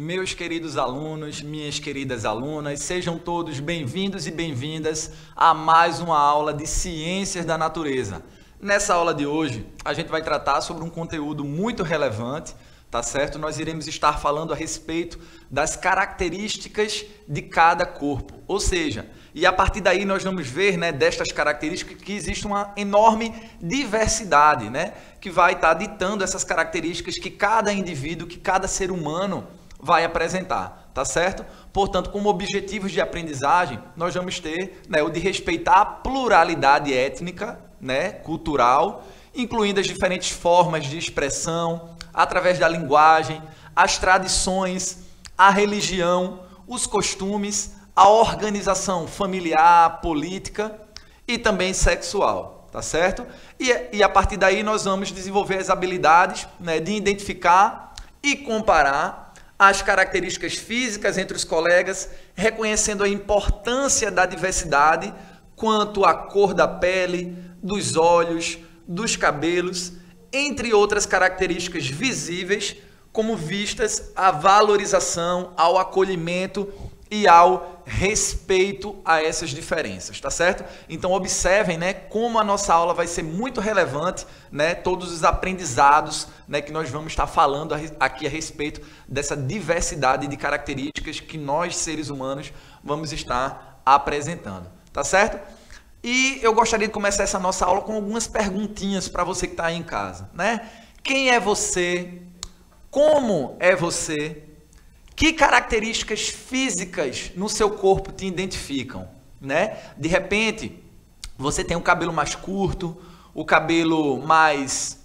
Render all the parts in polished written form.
Meus queridos alunos, minhas queridas alunas, sejam todos bem-vindos e bem-vindas a mais uma aula de Ciências da Natureza. Nessa aula de hoje, a gente vai tratar sobre um conteúdo muito relevante, tá certo? Nós iremos estar falando a respeito das características de cada corpo, ou seja, e a partir daí nós vamos ver, destas características que existe uma enorme diversidade, que vai estar ditando essas características que cada indivíduo, que cada ser humano vai apresentar, tá certo? Portanto, como objetivos de aprendizagem, nós vamos ter o de respeitar a pluralidade étnica, cultural, incluindo as diferentes formas de expressão, através da linguagem, as tradições, a religião, os costumes, a organização familiar, política e também sexual, tá certo? E a partir daí nós vamos desenvolver as habilidades de identificar e comparar as características físicas entre os colegas, reconhecendo a importância da diversidade quanto à cor da pele, dos olhos, dos cabelos, entre outras características visíveis, como vistas à valorização, ao acolhimento e ao respeito a essas diferenças, tá certo? Então observem, como a nossa aula vai ser muito relevante, todos os aprendizados, que nós vamos estar falando aqui a respeito dessa diversidade de características que nós, seres humanos, vamos estar apresentando, tá certo? E eu gostaria de começar essa nossa aula com algumas perguntinhas para você que está aí em casa, Quem é você? Como é você? Que características físicas no seu corpo te identificam, De repente, você tem um cabelo mais curto, o cabelo mais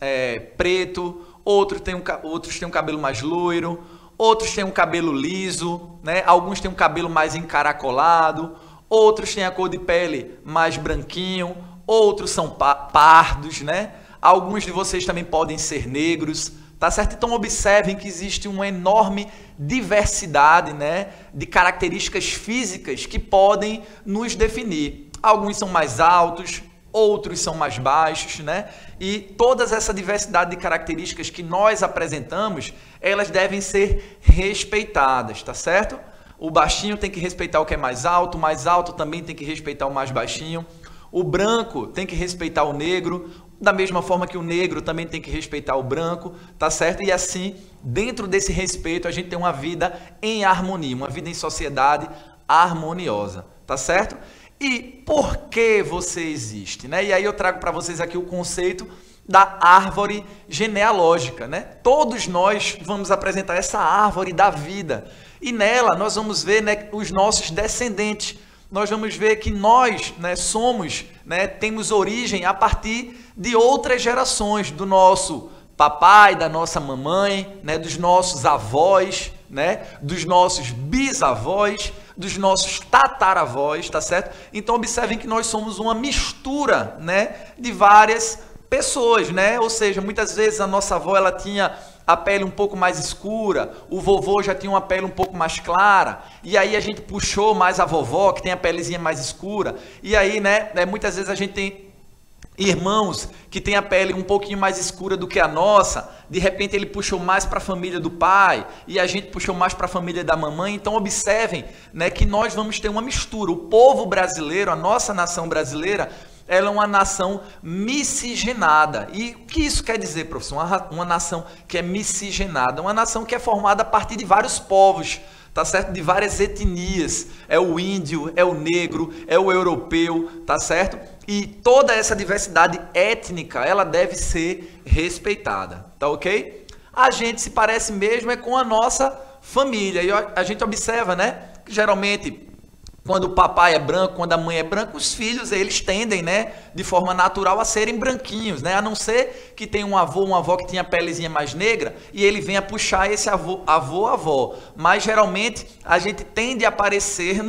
preto, outros têm um cabelo mais loiro, outros têm um cabelo liso, Alguns têm um cabelo mais encaracolado, outros têm a cor de pele mais branquinho, outros são pardos, Alguns de vocês também podem ser negros, tá certo? Então observem que existe uma enorme diversidade, de características físicas que podem nos definir. Alguns são mais altos, outros são mais baixos, E toda essa diversidade de características que nós apresentamos, elas devem ser respeitadas, tá certo? O baixinho tem que respeitar o que é mais alto, o mais alto também tem que respeitar o mais baixinho. O branco tem que respeitar o negro, da mesma forma que o negro também tem que respeitar o branco, tá certo? E assim, dentro desse respeito, a gente tem uma vida em harmonia, uma vida em sociedade harmoniosa, tá certo? E por que você existe, E aí eu trago para vocês aqui o conceito da árvore genealógica, Todos nós vamos apresentar essa árvore da vida e nela nós vamos ver, os nossos descendentes. Nós vamos ver que nós, somos, temos origem a partir de outras gerações, do nosso papai, da nossa mamãe, dos nossos avós, dos nossos bisavós, dos nossos tataravós, tá certo? Então observem que nós somos uma mistura, de várias pessoas, Ou seja, muitas vezes a nossa avó, ela tinha a pele um pouco mais escura, o vovô já tinha uma pele um pouco mais clara, e aí a gente puxou mais a vovó, que tem a pelezinha mais escura, e aí, muitas vezes a gente tem irmãos que tem a pele um pouquinho mais escura do que a nossa, de repente ele puxou mais para a família do pai, e a gente puxou mais para a família da mamãe. Então observem, que nós vamos ter uma mistura. O povo brasileiro, a nossa nação brasileira, ela é uma nação miscigenada. E o que isso quer dizer, professor? Uma nação que é miscigenada, uma nação que é formada a partir de vários povos, tá certo? De várias etnias. É o índio, é o negro, é o europeu, tá certo? E toda essa diversidade étnica, ela deve ser respeitada, tá ok? A gente se parece mesmo com a nossa família. E a gente observa, que geralmente, quando o papai é branco, quando a mãe é branca, os filhos, eles tendem, de forma natural a serem branquinhos, A não ser que tenha um avô, uma avó que tinha a pelezinha mais negra e ele venha puxar esse avô. Mas geralmente a gente tende a parecer,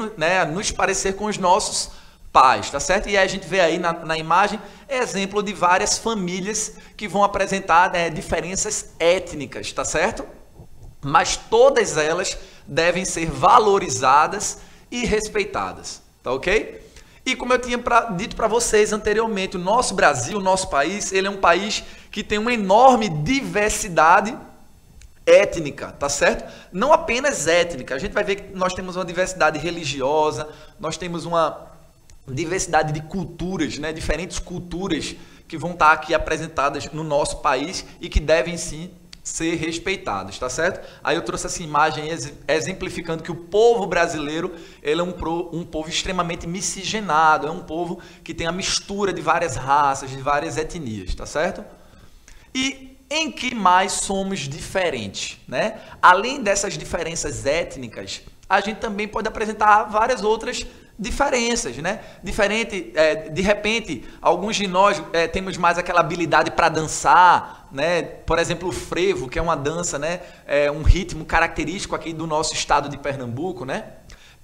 nos parecer com os nossos pais, tá certo? E aí a gente vê aí na imagem exemplo de várias famílias que vão apresentar diferenças étnicas, tá certo? Mas todas elas devem ser valorizadas e respeitadas, tá ok? E como eu tinha dito para vocês anteriormente, o nosso Brasil, o nosso país, ele é um país que tem uma enorme diversidade étnica, tá certo? Não apenas étnica, a gente vai ver que nós temos uma diversidade religiosa, nós temos uma diversidade de culturas, né? Diferentes culturas que vão estar aqui apresentadas no nosso país e que devem sim ser respeitadas, tá certo? Aí eu trouxe essa imagem exemplificando que o povo brasileiro, ele é um povo extremamente miscigenado, é um povo que tem a mistura de várias raças, de várias etnias, tá certo? E em que mais somos diferentes, né? Além dessas diferenças étnicas, a gente também pode apresentar várias outras diferenças, né? De repente, alguns de nós temos mais aquela habilidade para dançar, né? Por exemplo, o frevo, que é uma dança, né? É um ritmo característico aqui do nosso estado de Pernambuco, né?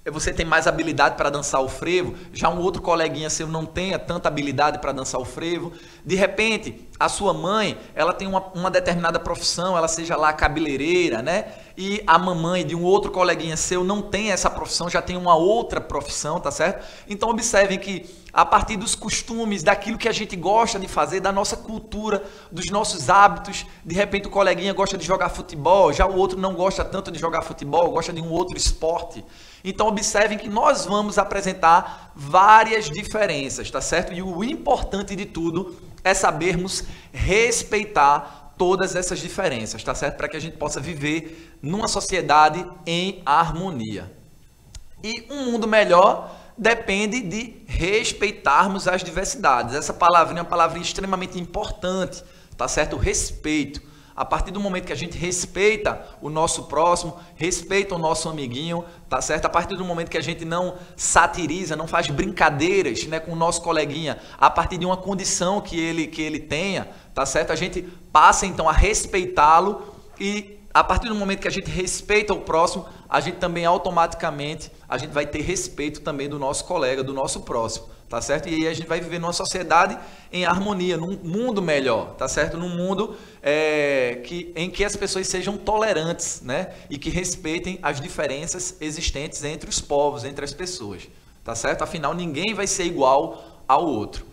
Você tem mais habilidade para dançar o frevo, já um outro coleguinha seu não tenha tanta habilidade para dançar o frevo. De repente, a sua mãe, ela tem uma determinada profissão, ela seja lá cabeleireira, né? E a mamãe de um outro coleguinha seu não tem essa profissão, já tem uma outra profissão, tá certo? Então observem que a partir dos costumes, daquilo que a gente gosta de fazer, da nossa cultura, dos nossos hábitos, de repente o coleguinha gosta de jogar futebol, já o outro não gosta tanto de jogar futebol, gosta de um outro esporte. Então observem que nós vamos apresentar várias diferenças, tá certo? E o importante de tudo é sabermos respeitar todas essas diferenças, tá certo? Para que a gente possa viver numa sociedade em harmonia. E um mundo melhor depende de respeitarmos as diversidades. Essa palavrinha é uma palavrinha extremamente importante, tá certo? O respeito. A partir do momento que a gente respeita o nosso próximo, respeita o nosso amiguinho, tá certo? A partir do momento que a gente não satiriza, não faz brincadeiras, né, com o nosso coleguinha, a partir de uma condição que ele tenha, tá certo? A gente passa então a respeitá-lo e a partir do momento que a gente respeita o próximo, a gente também automaticamente a gente vai ter respeito também do nosso colega, do nosso próximo, tá certo? E aí a gente vai viver numa sociedade em harmonia, num mundo melhor, tá certo? Num mundo em que as pessoas sejam tolerantes, né? E que respeitem as diferenças existentes entre os povos, entre as pessoas, tá certo? Afinal, ninguém vai ser igual ao outro.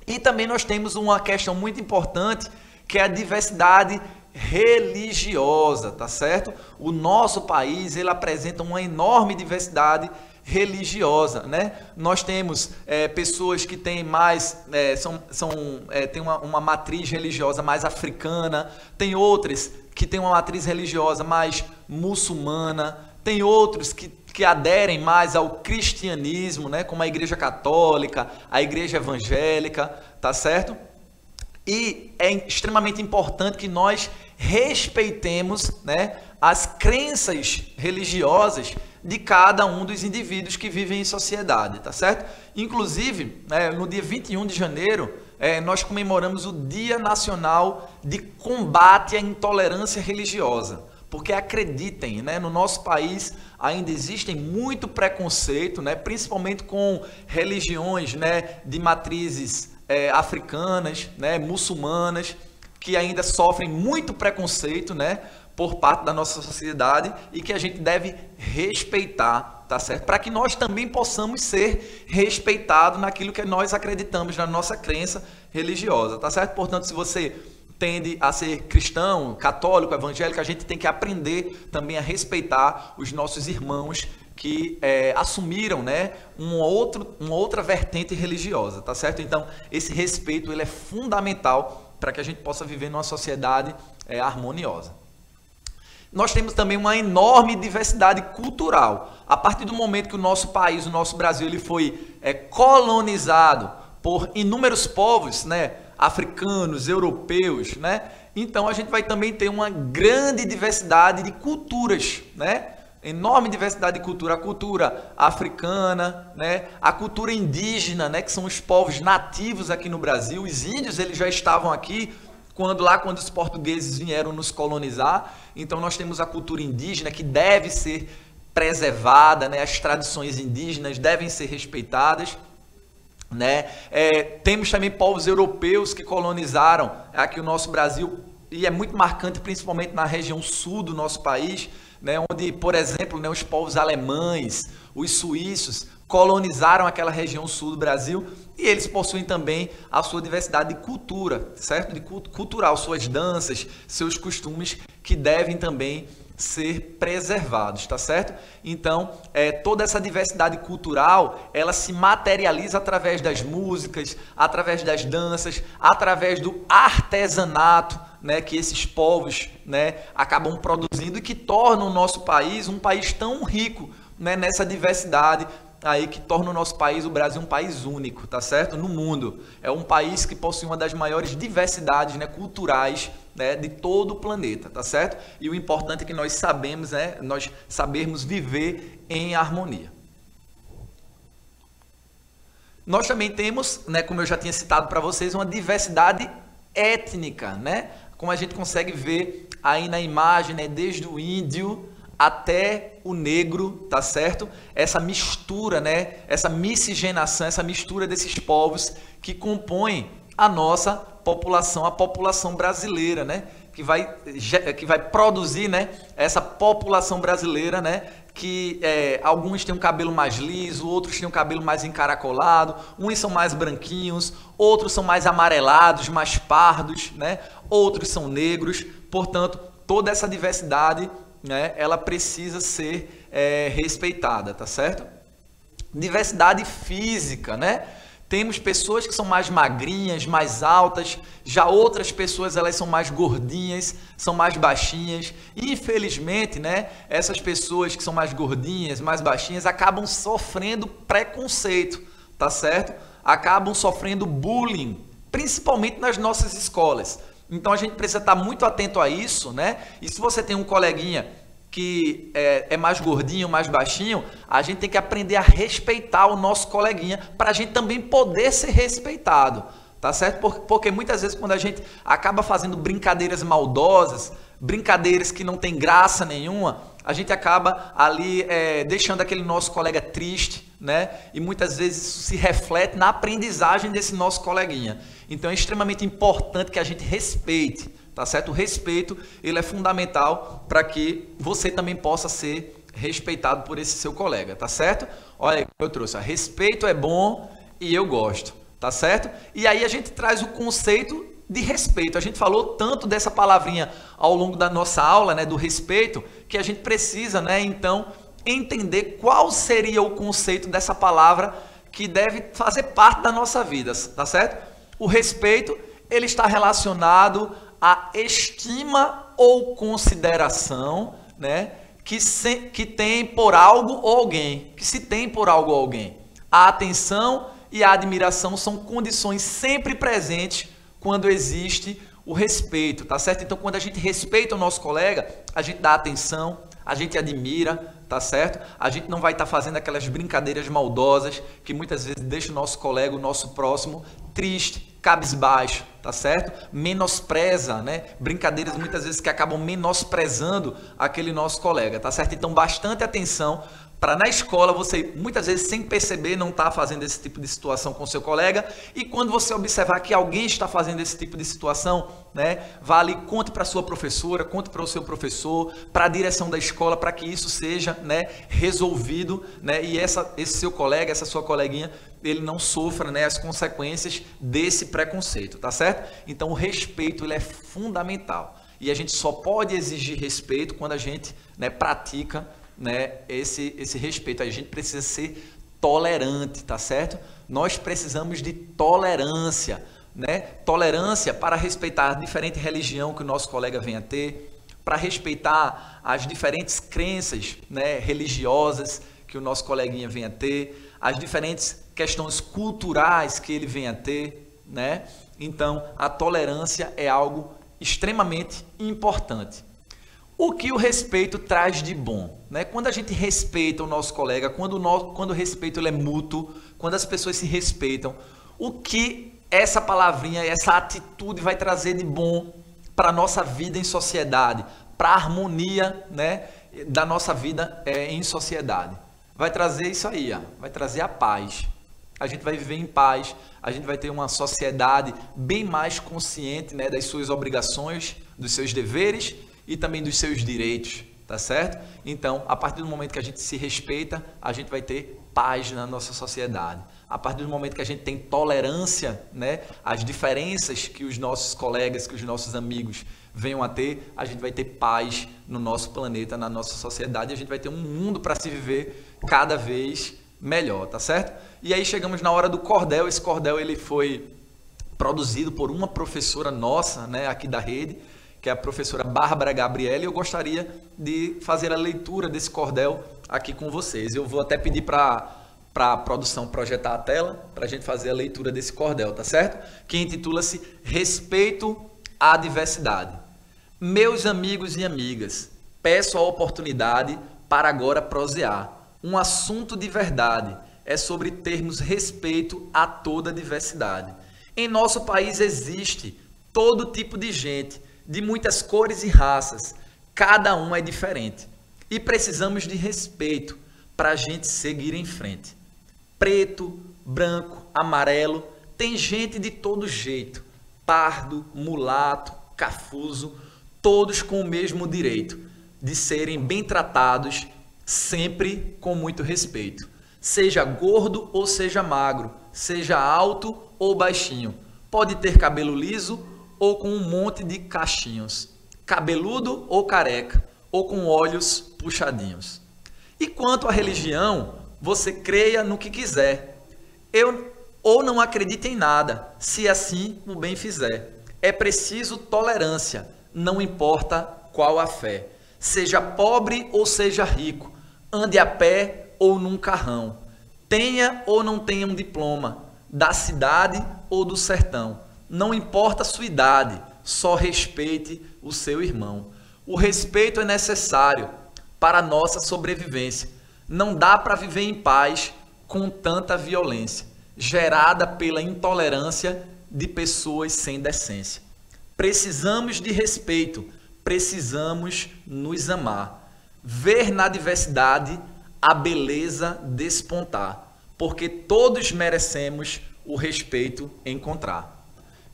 E também nós temos uma questão muito importante, que é a diversidade religiosa, tá certo? O nosso país, ele apresenta uma enorme diversidade religiosa, né? Nós temos pessoas que têm mais, têm uma matriz religiosa mais africana, tem outras que têm uma matriz religiosa mais muçulmana, tem outros que aderem mais ao cristianismo, né? Como a Igreja Católica, a Igreja Evangélica, tá certo? E é extremamente importante que nós respeitemos, né, as crenças religiosas de cada um dos indivíduos que vivem em sociedade, tá certo? Inclusive, no dia 21 de janeiro, nós comemoramos o Dia Nacional de Combate à Intolerância Religiosa. Porque acreditem, né, no nosso país ainda existem muito preconceito, né, principalmente com religiões, né, de matrizes africanas, né, muçulmanas, que ainda sofrem muito preconceito, né, por parte da nossa sociedade e que a gente deve respeitar, tá certo? Para que nós também possamos ser respeitados naquilo que nós acreditamos, na nossa crença religiosa, tá certo? Portanto, se você tende a ser cristão, católico, evangélico, a gente tem que aprender também a respeitar os nossos irmãos que assumiram, né, uma outra vertente religiosa, tá certo? Então, esse respeito ele é fundamental para que a gente possa viver numa sociedade harmoniosa. Nós temos também uma enorme diversidade cultural. A partir do momento que o nosso país, o nosso Brasil, ele foi colonizado por inúmeros povos, né, africanos, europeus, né? Então a gente vai também ter uma grande diversidade de culturas, né? Enorme diversidade de cultura, a cultura africana, né? A cultura indígena, né? Que são os povos nativos aqui no Brasil. Os índios, eles já estavam aqui quando os portugueses vieram nos colonizar. Então nós temos a cultura indígena que deve ser preservada, né? As tradições indígenas devem ser respeitadas, né? Temos também povos europeus que colonizaram aqui o nosso Brasil e é muito marcante, principalmente na região sul do nosso país, né? Onde, por exemplo, né, os povos alemães, os suíços colonizaram aquela região sul do Brasil e eles possuem também a sua diversidade de cultura, certo? De cultural, suas danças, seus costumes que devem também ser preservados, tá certo? Então, toda essa diversidade cultural, ela se materializa através das músicas, através das danças, através do artesanato, né, que esses povos, né, acabam produzindo e que tornam o nosso país um país tão rico, né, nessa diversidade aí que torna o nosso país, o Brasil, um país único, tá certo? No mundo. É um país que possui uma das maiores diversidades, né, culturais, né, de todo o planeta, tá certo? E o importante é que nós sabemos, né, nós sabermos viver em harmonia. Nós também temos, né, como eu já tinha citado para vocês, uma diversidade étnica, né? Como a gente consegue ver aí na imagem, né, desde o índio até o negro, tá certo? Essa mistura, né? Essa miscigenação, essa mistura desses povos que compõem a nossa população, a população brasileira, né? Que vai produzir, né, essa população brasileira, né? Que alguns têm um cabelo mais liso, outros têm um cabelo mais encaracolado, uns são mais branquinhos, outros são mais amarelados, mais pardos, né? Outros são negros. Portanto, toda essa diversidade, né, ela precisa ser respeitada, tá certo? Diversidade física, né? Temos pessoas que são mais magrinhas, mais altas, já outras pessoas elas são mais gordinhas, são mais baixinhas. E, infelizmente, né, essas pessoas que são mais gordinhas, mais baixinhas, acabam sofrendo preconceito, tá certo? Acabam sofrendo bullying, principalmente nas nossas escolas. Então a gente precisa estar muito atento a isso, né? E se você tem um coleguinha que é mais gordinho, mais baixinho, a gente tem que aprender a respeitar o nosso coleguinha para a gente também poder ser respeitado, tá certo? Porque muitas vezes quando a gente acaba fazendo brincadeiras maldosas, brincadeiras que não tem graça nenhuma, a gente acaba ali deixando aquele nosso colega triste, né? E muitas vezes isso se reflete na aprendizagem desse nosso coleguinha. Então é extremamente importante que a gente respeite, tá certo? O respeito, ele é fundamental para que você também possa ser respeitado por esse seu colega, tá certo? Olha aí, eu trouxe, respeito é bom e eu gosto, tá certo? E aí a gente traz o conceito de respeito. A gente falou tanto dessa palavrinha ao longo da nossa aula, né, do respeito, que a gente precisa, né, então, entender qual seria o conceito dessa palavra que deve fazer parte da nossa vida, tá certo? O respeito, ele está relacionado à estima ou consideração, né, que tem por algo ou alguém, que se tem por algo ou alguém. A atenção e a admiração são condições sempre presentes quando existe o respeito, tá certo? Então, quando a gente respeita o nosso colega, a gente dá atenção, a gente admira, tá certo? A gente não vai estar fazendo aquelas brincadeiras maldosas que muitas vezes deixa o nosso colega, o nosso próximo, triste, cabisbaixo, tá certo? Menospreza, né? Brincadeiras muitas vezes que acabam menosprezando aquele nosso colega, tá certo? Então, bastante atenção para na escola você, muitas vezes, sem perceber, não está fazendo esse tipo de situação com o seu colega, e quando você observar que alguém está fazendo esse tipo de situação, né, vá ali, conte para a sua professora, conte para o seu professor, para a direção da escola, para que isso seja, né, resolvido, né, e esse seu colega, essa sua coleguinha, ele não sofra, né, as consequências desse preconceito, tá certo? Então, o respeito, ele é fundamental, e a gente só pode exigir respeito quando a gente, né, pratica, né, esse respeito. A gente precisa ser tolerante, tá certo? Nós precisamos de tolerância, né? Tolerância para respeitar a diferente religião que o nosso colega venha a ter, para respeitar as diferentes crenças, né, religiosas que o nosso coleguinha venha a ter, as diferentes questões culturais que ele venha a ter, né? Então, a tolerância é algo extremamente importante. O que o respeito traz de bom, né? Quando a gente respeita o nosso colega, quando o respeito ele é mútuo, quando as pessoas se respeitam, o que essa palavrinha, essa atitude vai trazer de bom para a nossa vida em sociedade, para a harmonia, né, da nossa vida em sociedade? Vai trazer isso aí, ó, vai trazer a paz. A gente vai viver em paz, a gente vai ter uma sociedade bem mais consciente, né, das suas obrigações, dos seus deveres e também dos seus direitos, tá certo? Então, a partir do momento que a gente se respeita, a gente vai ter paz na nossa sociedade. A partir do momento que a gente tem tolerância, né, às diferenças que os nossos colegas, que os nossos amigos venham a ter, a gente vai ter paz no nosso planeta, na nossa sociedade, e a gente vai ter um mundo para se viver cada vez melhor, tá certo? E aí chegamos na hora do cordel. Esse cordel ele foi produzido por uma professora nossa, né, aqui da rede, que é a professora Bárbara Gabriela, e eu gostaria de fazer a leitura desse cordel aqui com vocês. Eu vou até pedir para a produção projetar a tela, para a gente fazer a leitura desse cordel, tá certo? Que intitula-se Respeito à Diversidade. Meus amigos e amigas, peço a oportunidade para agora prosear. Um assunto de verdade é sobre termos respeito a toda a diversidade. Em nosso país existe todo tipo de gente, de muitas cores e raças, cada um é diferente. E precisamos de respeito para a gente seguir em frente. Preto, branco, amarelo, tem gente de todo jeito. Pardo, mulato, cafuso, todos com o mesmo direito de serem bem tratados, sempre com muito respeito. Seja gordo ou seja magro, seja alto ou baixinho, pode ter cabelo liso ou com um monte de cachinhos, cabeludo ou careca, ou com olhos puxadinhos. E quanto à religião, você creia no que quiser, ou não acredite em nada, se assim o bem fizer. É preciso tolerância, não importa qual a fé. Seja pobre ou seja rico, ande a pé ou num carrão, tenha ou não tenha um diploma, da cidade ou do sertão. Não importa a sua idade, só respeite o seu irmão. O respeito é necessário para a nossa sobrevivência. Não dá para viver em paz com tanta violência, gerada pela intolerância de pessoas sem decência. Precisamos de respeito, precisamos nos amar. Ver na diversidade a beleza despontar, porque todos merecemos o respeito encontrar.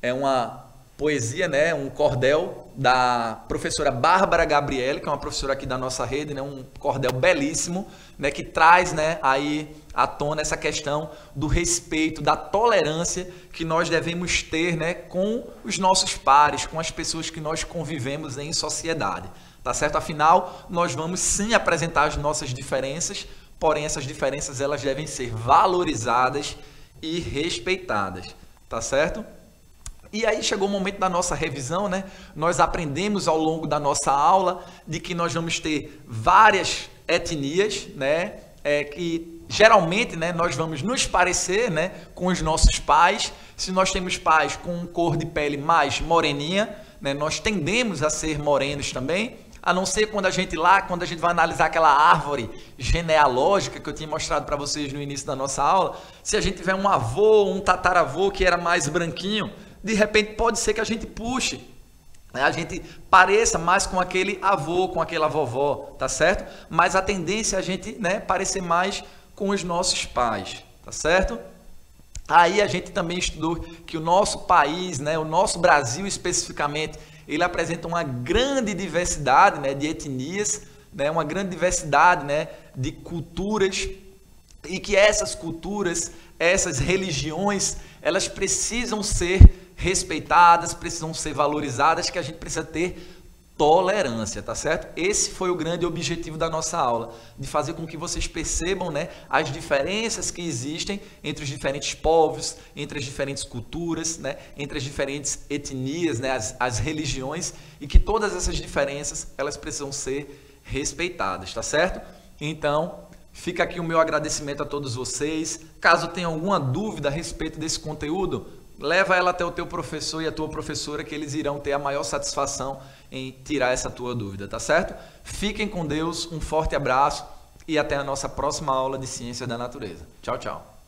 É uma poesia, né, um cordel da professora Bárbara Gabriela, que é uma professora aqui da nossa rede, né, um cordel belíssimo, né, que traz, né, aí à tona essa questão do respeito, da tolerância que nós devemos ter, né, com os nossos pares, com as pessoas que nós convivemos em sociedade, tá certo? Afinal, nós vamos sim apresentar as nossas diferenças, porém essas diferenças elas devem ser valorizadas e respeitadas, tá certo? E aí chegou o momento da nossa revisão, né? Nós aprendemos ao longo da nossa aula de que nós vamos ter várias etnias, né? Que geralmente, né, nós vamos nos parecer, né, com os nossos pais. Se nós temos pais com cor de pele mais moreninha, né, nós tendemos a ser morenos também, a não ser quando a gente vai analisar aquela árvore genealógica que eu tinha mostrado para vocês no início da nossa aula, se a gente tiver um avô, um tataravô que era mais branquinho, de repente pode ser que a gente puxe, né? A gente pareça mais com aquele avô, com aquela vovó, tá certo? Mas a tendência é a gente, né, parecer mais com os nossos pais, tá certo? Aí a gente também estudou que o nosso país, né, o nosso Brasil especificamente, ele apresenta uma grande diversidade, né, de etnias, né, uma grande diversidade, né, de culturas, e que essas culturas, essas religiões, elas precisam ser respeitadas, precisam ser valorizadas, que a gente precisa ter tolerância, tá certo? Esse foi o grande objetivo da nossa aula, de fazer com que vocês percebam, né, as diferenças que existem entre os diferentes povos, entre as diferentes culturas, né, entre as diferentes etnias, né, as religiões, e que todas essas diferenças, elas precisam ser respeitadas, tá certo? Então, fica aqui o meu agradecimento a todos vocês. Caso tenha alguma dúvida a respeito desse conteúdo, leva ela até o teu professor e a tua professora, que eles irão ter a maior satisfação em tirar essa tua dúvida, tá certo? Fiquem com Deus, um forte abraço e até a nossa próxima aula de Ciências da Natureza. Tchau, tchau.